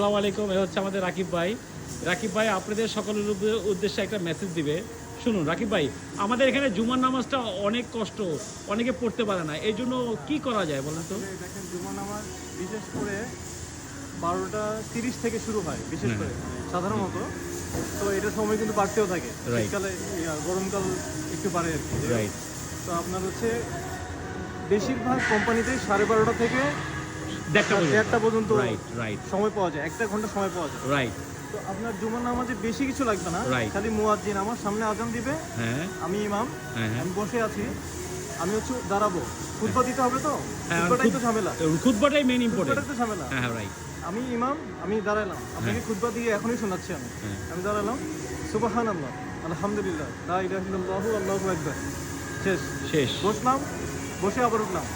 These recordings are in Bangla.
আসসালামু আলাইকুম। এ হচ্ছে আমাদের রাকিব ভাই। রাকিব ভাই আপনাদের সকলের উদ্দেশ্যে একটা মেসেজ দিবে। শুনুন রাকিব ভাই, আমাদের এখানে জুমার নামাজটা অনেক কষ্ট, অনেকে পড়তে পারে না। এই জন্য কি করা যায় বলেন তো? দেখেন জুমার নামাজ বিশেষ করে 12টা 30 থেকে শুরু হয় বিশেষ করে সাধারণত। তো এটার সময় কিন্তু বাড়তেও থাকে, শীতকালে গরমকাল একটু বাড়ে আর কি। রাইট। তো আপনার হচ্ছে বেশিরভাগ কোম্পানিতেই 12:30 থেকে 1টা পর্যন্ত সময় পাওয়া যায়, 1 ঘন্টা সময় পাওয়া যায়। রাইট। তো আপনার জুমার নামাজে বেশি কিছু লাগবে না, খালি মুয়াজ্জিন আমার সামনে আজান দিবে, আমি ইমাম, আমি বসে আছি, আমি হচ্ছে দাঁড়াবো, খুতবা দিতে হবে। তো খুতবাটাই তো ঝামেলা, খুতবাটাই মেইন ইম্পর্টেন্ট, খুতবাটাই তো ঝামেলা। রাইট। আমি ইমাম, আমি দাঁড়ালাম, আপনাকে খুতবা দিয়ে এখনই শোনাচ্ছি। আমি দাঁড়ালাম, সুবহানাল্লাহ, আলহামদুলিল্লাহ, লা ইলাহা ইল্লাল্লাহু, আল্লাহু আকবার, শেষ। বসলাম, বসে আবার উঠলাম।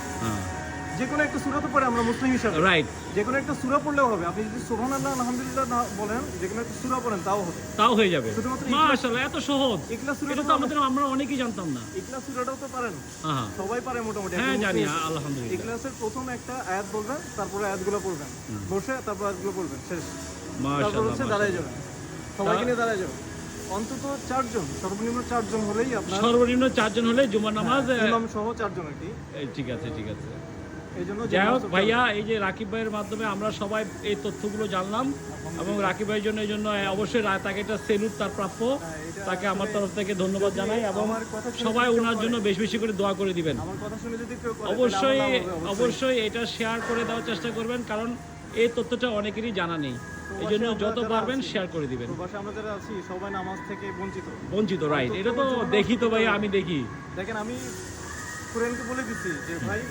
যে কোনো একটা সূরা তো পড়ে আমরা মুসলিম হিসাবে, রাইট, যে কোনো একটা সূরা পড়লেও হবে। আপনি যদি সুবহানাল্লাহ আলহামদুলিল্লাহ না বলেন, যে কোনো একটা সূরা পড়েন তাও হয়ে যাবে। শুধুমাত্র মাশাআল্লাহ, এত সহজ। ইখলাস সূরাটা তো আমরা অনেকেই জানতাম না। ইখলাস সূরাটাও তো পারেন, সবাই পারে মোটামুটি। হ্যাঁ জানি, আলহামদুলিল্লাহ। ইখলাসের প্রথম একটা আয়াত বলবেন, তারপরে আয়াতগুলো পড়বেন, বসে তারপর আয়াতগুলো পড়বেন, শেষ। তারপর হচ্ছে দাঁড়ায় যাবেন, সবাইকে নিয়ে দাঁড়ায় যাবেন। অন্তত 4 জন, সর্বনিম্ন 4 জন হলেই আপনার, সর্বনিম্ন 4 জন হলে জুমার নামাজ, ইমাম সহ 4 জন আর কি। ঠিক আছে। এইজন্য যাই হোক ভাইয়া, এই যে রাকিব ভাইয়ের মাধ্যমে আমরা সবাই এই তথ্যগুলো জানলাম, এবং রাকিব ভাইয়ের জন্য এই জন্য অবশ্যই তাকে একটা সেলুট, তার প্রাপ্য, তাকে আমার তরফ থেকে ধন্যবাদ জানাই, এবং সবাই ওনার জন্য বেশি বেশি করে দোয়া করে দিবেন। অবশ্যই এটা শেয়ার করে দেওয়ার চেষ্টা করবেন, কারণ এই তথ্যটা অনেকেরই জানা নেই। এই জন্য যত পারবেন শেয়ার করে দিবেন। আমরা যারা আছি সবাই নামাজ থেকে বঞ্চিত, রাইট। এটা তো দেখি তো ভাই, আমি দেখি। দেখেন, আমি কুরআনকে বলে দিচ্ছি যে ভাই,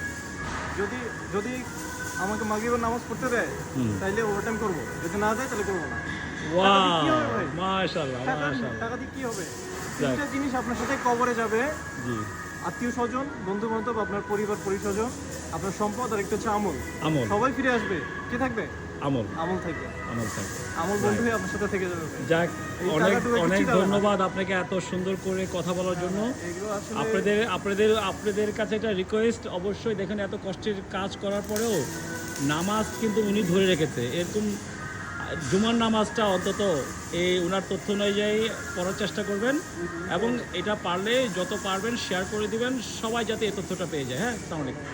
যদি আমাকে মাগরিবের নামাজ পড়তে দেয় তাইলে ওভারটাইম করব, যদি না দেয় তাহলে করব না। ওয়াও, মাশাআল্লাহ। টাকা দিয়ে কি হবে? তিনটা জিনিস আপনার সাথে কবরে যাবে, জি, আত্মীয় স্বজন, বন্ধু বান্ধব, আপনার পরিবার পরিস্বজন, আপনার সম্পদ, আর একটা হচ্ছে আমল। সবাই ফিরে আসবে, কি থাকবে? আমল থাকবে। আমল বন্ধু হয়ে আপনার সাথে থেকে যাবে। যাক, অনেক ধন্যবাদ আপনাকে এত সুন্দর করে কথা বলার জন্য। আপনাদের কাছে একটা রিকোয়েস্ট, অবশ্যই দেখেন এত কষ্টের কাজ করার পরেও নামাজ কিন্তু উনি ধরে রেখেছে। এরকম জুমার নামাজটা অন্তত এই ওনার তথ্য অনুযায়ী পড়ার চেষ্টা করবেন, এবং এটা পারলে যত পারবেন শেয়ার করে দিবেন, সবাই যাতে এই তথ্যটা পেয়ে যায়। হ্যাঁ, আসসালামু আলাইকুম।